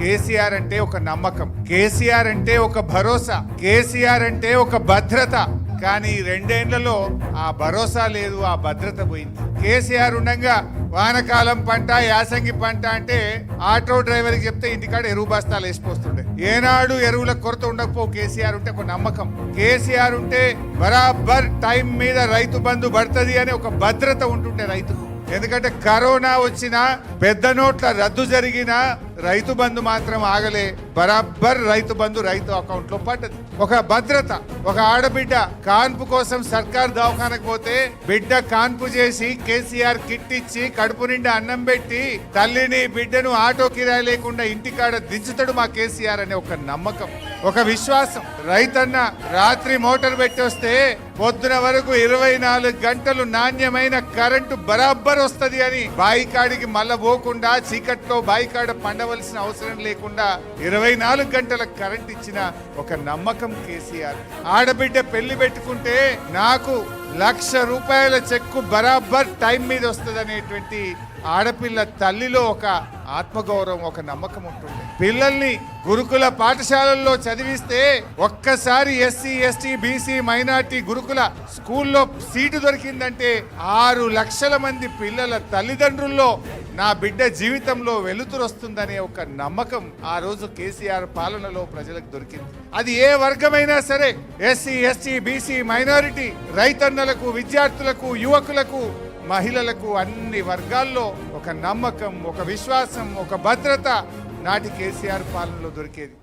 కేసీఆర్ అంటే ఒక నమ్మకం, కేసీఆర్ అంటే ఒక భరోసా, కేసీఆర్ అంటే ఒక భద్రత. కానీ 2 ఏళ్లలో ఆ భరోసా లేదు, ఆ భద్రత పోయింది. కేసీఆర్ ఉండగా వానకాలం పంట, యాసంగి పంట అంటే ఆటో డ్రైవర్కి చెప్తే ఇంటికాడ ఎరువు బస్తాలు వేసిపోతుండే. ఏనాడు ఎరువుల కొరత ఉండకపో. కేసీఆర్ ఉంటే ఒక నమ్మకం, కేసీఆర్ ఉంటే బరాబర్ టైం మీద రైతు బంధు పడుతుంది అని ఒక భద్రత ఉంటుండే రైతుకు. ఎందుకంటే కరోనా వచ్చినా, పెద్ద నోట్ల రద్దు జరిగినా రైతు బంధు మాత్రం ఆగలే. బరాబర్ రైతు బంధు రైతు అకౌంట్ లో పడ్డది. ఒక భద్రత. ఒక ఆడబిడ్డ కాన్పు కోసం సర్కార్ దవాఖానకు పోతే బిడ్డ కాన్పు చేసి కేసీఆర్ కిట్ ఇచ్చి కడుపు నిండా అన్నం పెట్టి తల్లిని బిడ్డను ఆటో కిరాయి లేకుండా ఇంటికాడ దించుతాడు మా కేసీఆర్ అనే ఒక నమ్మకం, ఒక విశ్వాసం. రైతన్న రాత్రి మోటార్ పెట్టి వస్తే పొద్దున వరకు 24 గంటలు నాణ్యమైన కరెంటు బరాబర్ వస్తది అని బాయికాడికి మళ్ళా పోకుండా చీకట్లో బాయికాడ పండవలసిన అవసరం లేకుండా 24 గంటల కరెంట్ ఇచ్చిన ఒక నమ్మకం కేసీఆర్. ఆడబిడ్డ పెళ్లి పెట్టుకుంటే నాకు ₹1,00,000 చెక్కు బరాబర్ టైం మీద వస్తుంది అనేటువంటి ఆడపిల్ల తల్లిలో ఒక ఆత్మగౌరవం, ఒక నమ్మకం ఉంటుంది. పిల్లల్ని గురుకుల పాఠశాలల్లో చదివిస్తే ఒక్కసారి ఎస్సీ, ఎస్టీ, బీసీ, మైనార్టీ గురుకుల స్కూల్లో సీటు దొరికిందంటే 6 లక్షల మంది పిల్లల తల్లిదండ్రుల్లో నా బిడ్డ జీవితంలో వెలుతురు వస్తుందనే ఒక నమ్మకం ఆ రోజు కేసీఆర్ పాలనలో ప్రజలకు దొరికింది. అది ఏ వర్గమైనా సరే, ఎస్సీ, ఎస్టీ, బీసీ, మైనారిటీ, రైతన్నలకు, విద్యార్థులకు, యువకులకు, మహిళలకు, అన్ని వర్గాల్లో ఒక నమ్మకం, ఒక విశ్వాసం, ఒక భద్రత నాటి కేసీఆర్ పాలనలో దొరికేది.